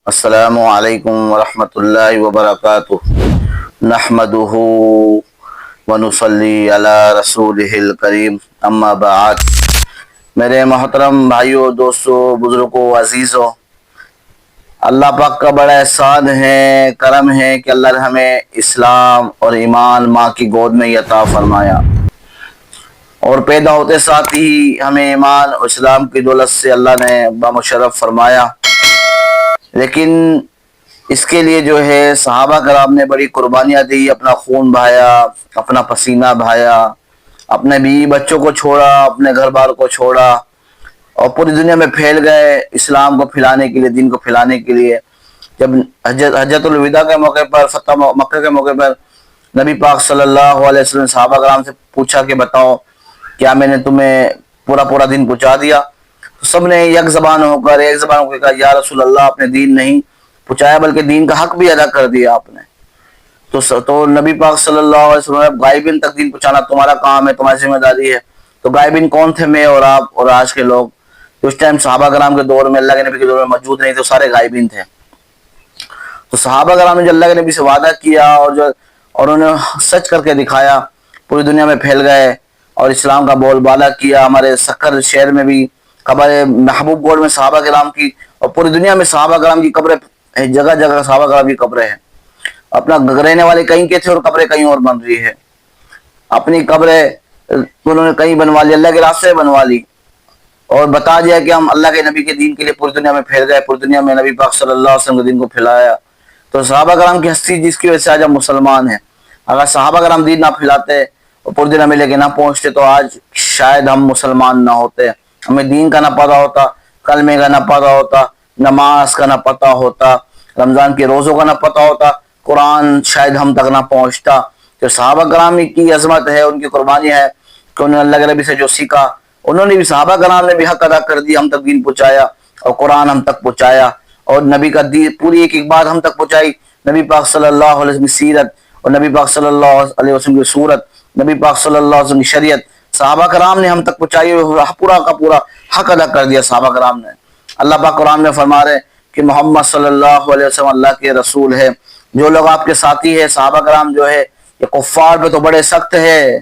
السلام علیکم ورحمۃ اللہ وبرکاتہ نحمدہ ونصلی علی رسولہ الکریم اما بعد۔ میرے محترم بھائیوں، دوستوں، بزرگوں، عزیزوں، اللہ پاک کا بڑا احسان ہے، کرم ہے کہ اللہ نے ہمیں اسلام اور ایمان ماں کی گود میں عطا فرمایا، اور پیدا ہوتے ساتھ ہی ہمیں ایمان اور اسلام کی دولت سے اللہ نے بامشرف فرمایا۔ لیکن اس کے لیے جو ہے صحابہ کرام نے بڑی قربانیاں دی، اپنا خون بہایا، اپنا پسینہ بہایا، اپنے بیوی بچوں کو چھوڑا، اپنے گھر بار کو چھوڑا، اور پوری دنیا میں پھیل گئے اسلام کو پھیلانے کے لیے، دین کو پھیلانے کے لیے۔ جب حجۃ الوداع کے موقع پر، فتح مکہ کے موقع پر نبی پاک صلی اللہ علیہ وسلم نے صحابہ کرام سے پوچھا کہ بتاؤ کیا میں نے تمہیں پورا دین پہنچا دیا؟ سب نے ایک زبان ہو کر کہا یا رسول اللہ، آپ نے دین نہیں پہنچایا بلکہ دین کا حق بھی ادا کر دیا آپ نے۔ تو نبی پاک صلی اللہ علیہ وسلم، غائبین تک دین پہنچانا تمہارا کام ہے، تمہاری ذمہ داری ہے۔ تو غائبین کون تھے؟ میں اور آپ اور آج کے لوگ۔ اس ٹائم صحابہ کرام کے دور میں، اللہ کے نبی کے دور میں موجود نہیں تھے، سارے غائبین تھے۔ تو صحابہ کرام نے جو اللہ کے نبی سے وعدہ کیا اور انہوں نے سچ کر کے دکھایا، پوری دنیا میں پھیل گئے اور اسلام کا بول بالا کیا۔ ہمارے سکر شہر میں بھی قبر محبوب گوڑ میں صحابہ کرام کی، اور پوری دنیا میں صحابہ کرام کی قبریں، جگہ جگہ صحابہ کرام کی قبریں ہیں۔ اپنا رہنے والے کہیں کے تھے اور قبریں کہیں اور بن رہی ہے۔ اپنی قبریں انہوں نے کہیں بنوا لی، اللہ کے راستے میں بنوا لی، اور بتا دیا کہ ہم اللہ کے نبی کے دین کے لیے پوری دنیا میں پھیل گئے، پوری دنیا میں نبی پاک صلی اللہ علیہ وسلم کے دین کو پھیلایا۔ تو صحابہ کرام کی ہستی جس کی وجہ سے آج ہم مسلمان ہیں، اگر صحابہ کرام دین نہ پھیلاتے اور پوری دنیا میں لے کے نہ پہنچتے تو آج شاید ہم مسلمان نہ ہوتے، ہمیں دین کا نہ پتہ ہوتا، کلمے کا نہ پتہ ہوتا، نماز کا نہ پتہ ہوتا، رمضان کے روزوں کا نہ پتہ ہوتا، قرآن شاید ہم تک نہ پہنچتا۔ جو صحابہ کرام کی عظمت ہے، ان کی قربانی ہے کہ انہوں نے اللہ کے نبی سے جو سیکھا، انہوں نے بھی، صحابہ کرام نے بھی حق ادا کر دیا، ہم تک دین پہنچایا اور قرآن ہم تک پہنچایا، اور نبی کا دین پوری ایک بات ہم تک پہنچائی، نبی پاک صلی اللہ علیہ وسلم کی سیرت، اور نبی پاک صلی اللہ علیہ وسلم کی صورت، نبی پاک صلی اللہ علیہ وسلم کی شریعت صحابہ کرام نے ہم تک پہنچائی، اور پورا کا پورا حق ادا کر دیا صحابہ کرام نے۔ اللہ پاک قرآن میں فرما رہے کہ محمد صلی اللہ علیہ وسلم اللہ کے رسول ہے۔ جو لوگ آپ کے ساتھی ہے، صحابہ کرام جو ہے، یہ کفار پہ تو بڑے سخت ہے،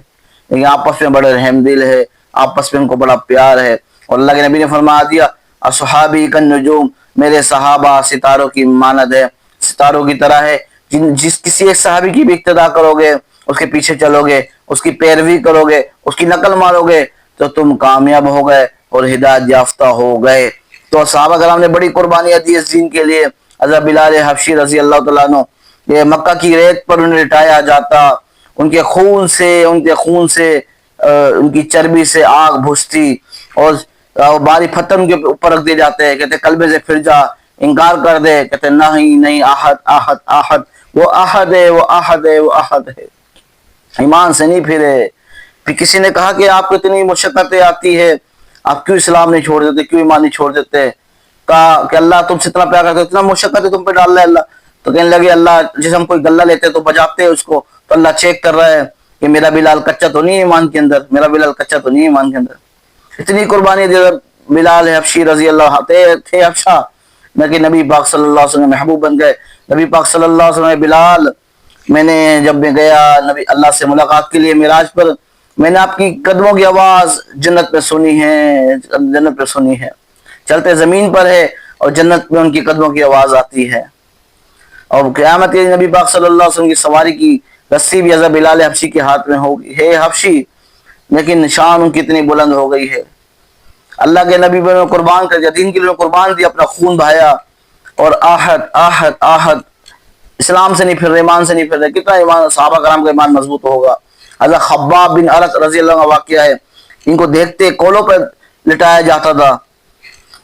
لیکن آپس میں بڑے رحم دل ہے، آپس میں ان کو بڑا پیار ہے۔ اور اللہ کے نبی نے فرما دیا اصحابی کالنجوم، میرے صحابہ ستاروں کی مانند ہے، ستاروں کی طرح ہے۔ جس کسی ایک صحابی کی بھی اقتداء کرو گے، اس کے پیچھے چلو گے، اس کی پیروی کرو گے، اس کی نقل مارو گے، تو تم کامیاب ہو گئے اور ہدایت یافتہ ہو گئے۔ تو صحابہ کرام نے بڑی قربانیاں دی اس دین کے لیے۔ حضرت بلال حبشی رضی اللہ تعالیٰ عنہ، یہ مکہ کی ریت پر انہیں لٹایا جاتا، ان کے خون سے ان کی چربی سے آگ بھجتی، اور باری پتھر ان کے اوپر رکھ دیے جاتے، کہتے کلبے سے پھر جا، انکار کر دے، کہتے نہیں احد احد احد، وہ احد ہے، وہ احد ہے، وہ احد ہے، ایمان سے نہیں پھرے۔ پھر کسی نے کہا کہ آپ کو اتنی مشقتیں آتی ہے، آپ کیوں اسلام نہیں چھوڑ دیتے، کیوں ایمان نہیں چھوڑ دیتے؟ کہا کہ اللہ تم سے اتنا پیار کرتے، اتنا مشقت ہے تم پہ ڈال رہا ہے اللہ۔ تو کہنے لگے اللہ، جیسے ہم کوئی غلہ لیتے تو بجاتے ہیں اس کو، تو اللہ چیک کر رہا ہے کہ میرا بلال کچا تو نہیں ہے ایمان کے اندر، میرا بلال کچا تو نہیں ہے ایمان کے اندر۔ اتنی قربانی دے بلال حبشی رضی اللہ تھے افشا، نہ کہ نبی پاک صلی اللہ علیہ وسلم محبوب بن گئے۔ نبی پاک صلی اللہ علیہ وسلم بلال، جب میں گیا نبی اللہ سے ملاقات کے لیے معراج پر، میں نے آپ کی قدموں کی آواز جنت پہ سنی ہے، جنت پہ سنی ہے، چلتے زمین پر ہے اور جنت میں ان کی قدموں کی آواز آتی ہے۔ اور قیامت کے نبی پاک صلی اللہ علیہ وسلم کی سواری کی رسی بھی حضرت بلال حبشی کے ہاتھ میں ہوگی، ہے حبشی، لیکن شان ان کی اتنی بلند ہو گئی ہے۔ اللہ کے نبی نے قربان کر دیا، دین کے لیے قربان دیا، اپنا خون بہایا، اور آہد آہد آہد، اسلام سے نہیں پھر رہے، ایمان سے نہیں پھر رہے۔ کتنا ایمان، صحابہ کرام کا ایمان مضبوط ہوگا۔ حضرت خباب بن ارت رضی اللہ عنہ واقعہ ہے، ان کو دیکھتے کولوں پر لٹایا جاتا تھا،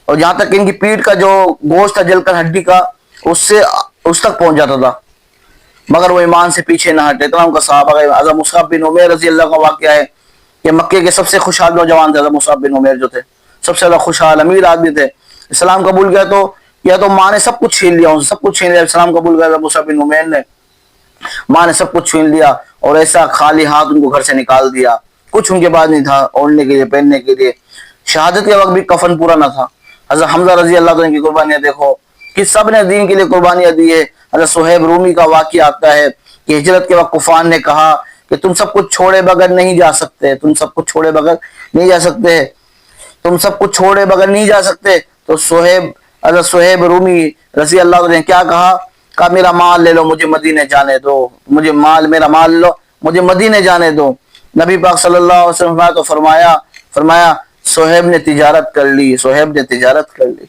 اور جہاں تک ان کی پیٹھ کا جو گوشت تھا جل کر ہڈی کا، اس تک پہنچ جاتا تھا، مگر وہ ایمان سے پیچھے نہ ہٹے۔ اتنا ان کا صحابہ کا۔ حضرت مصعب بن عمیر رضی اللہ کا واقعہ ہے کہ مکے کے سب سے خوشحال نوجوان تھے حضرت مصعب بن عمیر، جو تھے سب سے زیادہ خوشحال امیر آدمی تھے۔ اسلام قبول کیا تو ماں نے سب کچھ چھین لیا، سب کچھ چھین لیا۔ اسلام قبول کیا مصعب بن عمیر نے، ماں نے سب کچھ چھین لیا، اور ایسا خالی ہاتھ ان کو گھر سے نکال دیا، کچھ ان کے پاس نہیں تھا اوڑھنے کے لیے، پہننے کے لیے۔ شہادت کے وقت بھی کفن پورا نہ تھا۔ حضرت حمزہ رضی اللہ عنہ کی قربانیاں دیکھو کہ سب نے دین کے لیے قربانیاں دی ہے۔ حضرت صہیب رومی کا واقعہ آتا ہے کہ ہجرت کے وقت کفار نے کہا کہ تم سب کچھ چھوڑے بغیر نہیں جا سکتے، تم سب کچھ چھوڑے بغیر نہیں جا سکتے، تم سب کچھ چھوڑے بغیر نہیں جا سکتے۔ تو حضرت صہیب رومی رضی اللہ عنہ نے کیا کہا میرا مال لے لو، مجھے مدینے جانے دو، مجھے میرا مال لو، مجھے مدینے جانے دو۔ نبی پاک صلی اللہ علیہ وسلم تو فرمایا صہیب نے تجارت کر لی، صہیب نے تجارت کر لی۔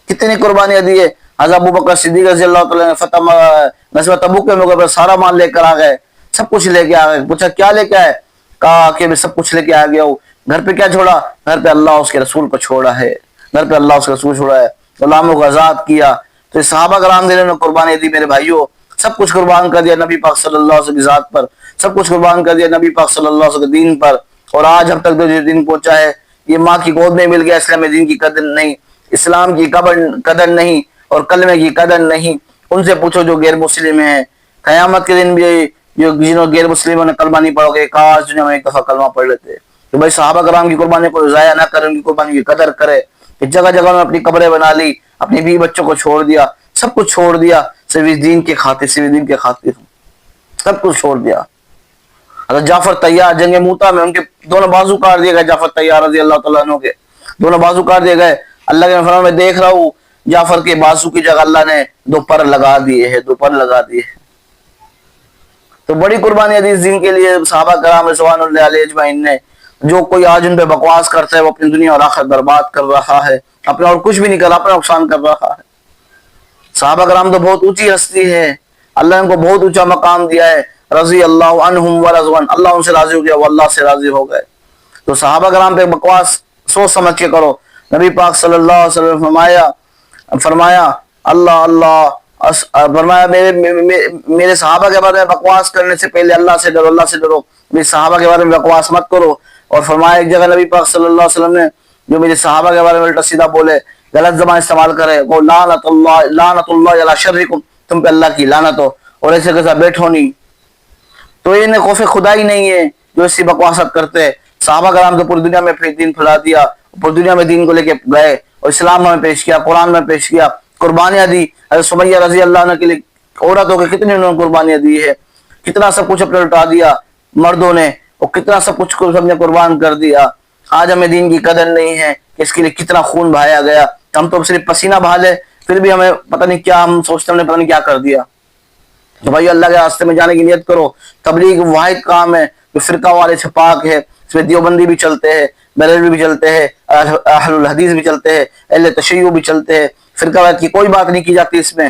کتنی قربانیاں دی ہے۔ حضرت ابو بکر صدیق رضی اللہ تعالیٰ نے غزوہ تبوک کے موقع پر سارا مال لے کر آ گئے، سب کچھ لے کے آ گئے۔ پوچھا کیا لے کے آئے؟ کہا کہ میں سب کچھ لے کے آ گیا ہوں۔ گھر پہ کیا چھوڑا؟ گھر پہ اللہ اس کے رسول کو چھوڑا ہے، گھر پہ اللہ اس کے رسول چھوڑا ہے، غلاموں کو آزاد کیا۔ تو صحابہ کرام نے قربانی دی میرے بھائیوں، سب کچھ قربان کر دیا نبی پاک صلی اللہ علیہ وسلم کی ذات پر، سب کچھ قربان کر دیا نبی پاک صلی اللہ علیہ وسلم کے دین پر۔ اور آج ہم تک جو دین پہنچا ہے، یہ ماں کی گود میں مل گیا، اسلام میں دین کی قدر نہیں، اسلام کی قدر نہیں اور کلمے کی قدر نہیں۔ ان سے پوچھو جو غیر مسلم ہیں، قیامت کے دن بھی جنہوں غیر مسلموں نے کلمہ نہیں پڑھو گے، کاش دنیا میں ایک دفعہ کلمہ پڑھ لیتے۔ تو بھائی صحابہ کرام کی قربانی کو ضائع نہ کریں، ان کی قربانی کی قدر کرے۔ کہ جگہ جگہ میں اپنی قبریں بنا لی، اپنی بیوی بچوں کو چھوڑ دیا، سب کچھ چھوڑ دیا، صرف اس دین کے خاطر، صرف دین کے خاطر سب کچھ چھوڑ دیا۔ حضرت جعفر طیار جنگ موتا میں ان کے دونوں بازو کاٹ دیے گئے، جعفر طیار رضی اللہ تعالیٰ عنہ کے دونوں بازو کاٹ دیے گئے۔ اللہ کے فرمان میں دیکھ رہا ہوں جعفر کے بازو کی جگہ اللہ نے دو پر لگا دیے ہیں، دو پر لگا دیے ہیں۔ تو بڑی قربانی دی اس دین کے لیے صحابہ کرام رضوان اللہ علیہ اجمعین نے۔ جو کوئی آج ان پہ بکواس کرتا ہے وہ اپنی دنیا اور آخرت برباد کر رہا ہے، اپنا اور کچھ بھی نہیں کر رہا، اپنا نقصان کر رہا ہے۔ صحابہ کرام تو بہت اونچی ہستی ہے، اللہ نے ان کو بہت اونچا مقام دیا ہے، رضی اللہ عنہم ورضوان، اللہ ان سے راضی ہو گیا، وہ اللہ سے راضی ہو گئے۔ تو صحابہ کرام پہ بکواس سوچ سمجھ کے کرو۔ نبی پاک صلی اللہ علیہ وسلم فرمایا فرمایا میرے صحابہ کے بارے میں بکواس کرنے سے پہلے اللہ سے ڈرو، اللہ سے ڈرو، میرے صحابہ کے بارے میں بکواس مت کرو۔ اور فرمایا ایک جگہ نبی پاک صلی اللہ علیہ وسلم نے جو میرے صحابہ کے بارے میں الٹا سیدھا بولے، غلط زبان استعمال کرے، وہ لعنت اللہ علی شرکم، تم پہ اللہ کی لعنت ہو، اور ایسے کیسا بیٹھو نہیں۔ تو انہیں خوف خدا ہی نہیں ہے جو اسی بکواست کرتے ہیں۔ صحابہ کرام تو پوری دنیا میں دین پھیلا دیا، پوری دنیا میں دین کو لے کے گئے اور اسلام میں پیش کیا، قرآن میں پیش کیا، قربانیاں دی۔ حضرت سمیہ رضی اللہ عنہ کے لیے عورتوں کے کتنی انہوں نے قربانیاں دی ہے، کتنا سب کچھ اپنے لٹا دیا مردوں نے، اور کتنا سب کچھ سب نے قربان کر دیا۔ آج ہمیں دین کی قدر نہیں ہے کہ اس کے لیے کتنا خون بہایا گیا۔ ہم تو صرف پسینہ بہا لے، پھر بھی ہمیں پتہ نہیں کیا، ہم سوچتے ہم نے پتہ نہیں کیا کر دیا۔ تو بھائی اللہ کے راستے میں جانے کی نیت کرو۔ تبلیغ واحد کام ہے جو فرقہ والے سے پاک ہے، اس میں دیوبندی بھی چلتے ہیں، بریلوی بھی چلتے ہیں، اہل الحدیث بھی چلتے ہیں، اہل تشیع بھی چلتے ہیں۔ فرقہ واحد کی کوئی بات نہیں کی جاتی، اس میں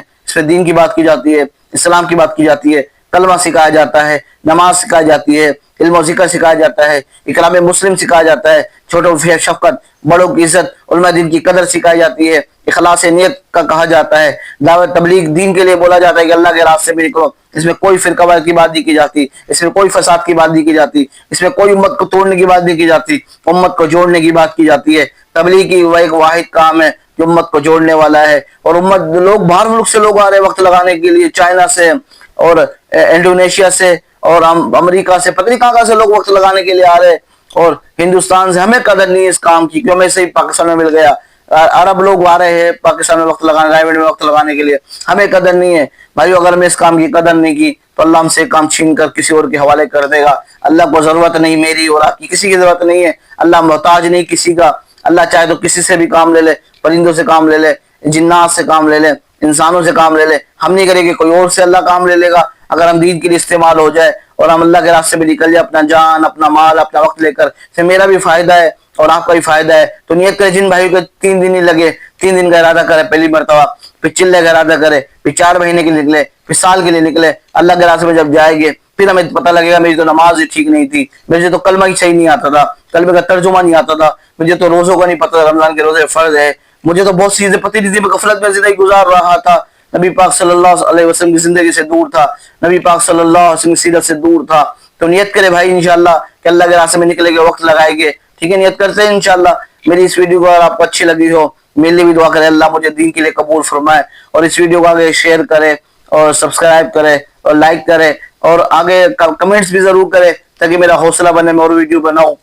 دین کی بات کی جاتی ہے، اسلام کی بات کی جاتی ہے، کلمہ سکھایا جاتا ہے، نماز سکھائی جاتی ہے، علم و ذکر سکھایا جاتا ہے، اکرام مسلم سکھایا جاتا ہے، چھوٹوں کی شفقت، بڑوں کی عزت، علماء دین کی قدر سکھائی جاتی ہے، اخلاص نیت کا کہا جاتا ہے، دعوت تبلیغ دین کے لیے بولا جاتا ہے کہ اللہ کے راستے میں نکلو۔ اس میں کوئی فرقہ واحد کی بات نہیں کی جاتی، اس میں کوئی فساد کی بات نہیں کی جاتی، اس میں کوئی امت کو توڑنے کی بات نہیں کی جاتی، امت کو جوڑنے کی بات کی جاتی ہے۔ تبلیغ کی وہ ایک واحد کام ہے جو امت کو جوڑنے والا ہے۔ اور امت لوگ باہر ملک سے لوگ آ رہے ہیں وقت لگانے کے لیے، چائنا سے اور انڈونیشیا سے اور امریکہ سے، پتہ نہیں کہاں سے لوگ وقت لگانے کے لیے آ رہے ہیں، اور ہندوستان سے۔ ہمیں قدر نہیں ہے اس کام کی، کیوں ہمیں سے ہی پاکستان میں مل گیا۔ عرب لوگ آ رہے ہیں پاکستان میں وقت لگانے، رائے میں وقت لگانے کے لیے، ہمیں قدر نہیں ہے۔ بھائی اگر ہمیں اس کام کی قدر نہیں کی تو اللہ ہم سے کام چھین کر کسی اور کے حوالے کر دے گا۔ اللہ کو ضرورت نہیں میری اور آپ کی، کسی کی ضرورت نہیں ہے۔ اللہ محتاج نہیں کسی کا۔ اللہ چاہے تو کسی سے بھی کام لے لے، پرندوں سے کام لے لے، جنات سے کام لے لے، انسانوں سے کام لے لے، ہم نہیں کریں گے کوئی اور سے اللہ کام لے لے گا۔ اگر ہم دین کے لیے استعمال ہو جائے اور ہم اللہ کے راستے میں نکل جائے اپنا جان، اپنا مال، اپنا وقت لے کر، پھر میرا بھی فائدہ ہے اور آپ کا بھی فائدہ ہے۔ تو نیت کرے جن بھائیوں کو 3 دن ہی لگے، 3 دن کا ارادہ کرے پہلی مرتبہ، پھر چلے کا ارادہ کرے، پھر 4 مہینے کے لیے نکلے، پھر سال کے لیے نکلے۔ اللہ کے راستے میں جب جائے گے پھر ہمیں پتہ لگے گا میری تو نماز ہی ٹھیک نہیں تھی، مجھے تو کلمہ ہی صحیح نہیں آتا تھا، کلمے کا ترجمہ نہیں آتا تھا، مجھے تو روزوں کا نہیں پتہ، رمضان کے روزے فرض ہے، مجھے تو بہت سی چیزیں پتہ نہیں تھی، میں غفلت میں زندگی گزار رہا تھا، نبی پاک صلی اللہ علیہ وسلم کی زندگی سے دور تھا، نبی پاک صلی اللہ علیہ وسلم کی سیرت سے دور تھا۔ تو نیت کرے بھائی انشاءاللہ کہ اللہ کے راستے میں نکلے گے، وقت لگائے گے، ٹھیک ہے، نیت کرتے ہیں انشاءاللہ۔ میری اس ویڈیو کو اگر آپ کو اچھی لگی ہو، میرے لیے بھی دعا کرے اللہ مجھے دین کے لیے قبول فرمائے، اور اس ویڈیو کو آگے شیئر کرے اور سبسکرائب کرے اور لائک کرے اور آگے کمنٹس بھی ضرور کرے تاکہ میرا حوصلہ بنے، میں اور ویڈیو بناؤں،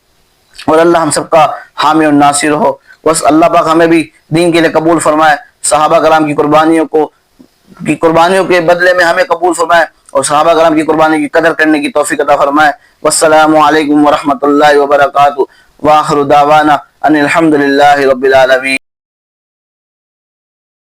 اور اللہ ہم سب کا حامی اور ناصر ہو۔ بس اللہ پاک ہمیں بھی دین کے لیے قبول فرمائے۔ صحابہ کرام کی قربانیوں کے بدلے میں ہمیں قبول فرمائے اور صحابہ کرام کی قربانی کی قدر کرنے کی توفیق عطا فرمائے۔ والسلام علیکم ورحمۃ اللہ وبرکاتہ، وآخر دعوانا ان الحمد للہ رب العالمین۔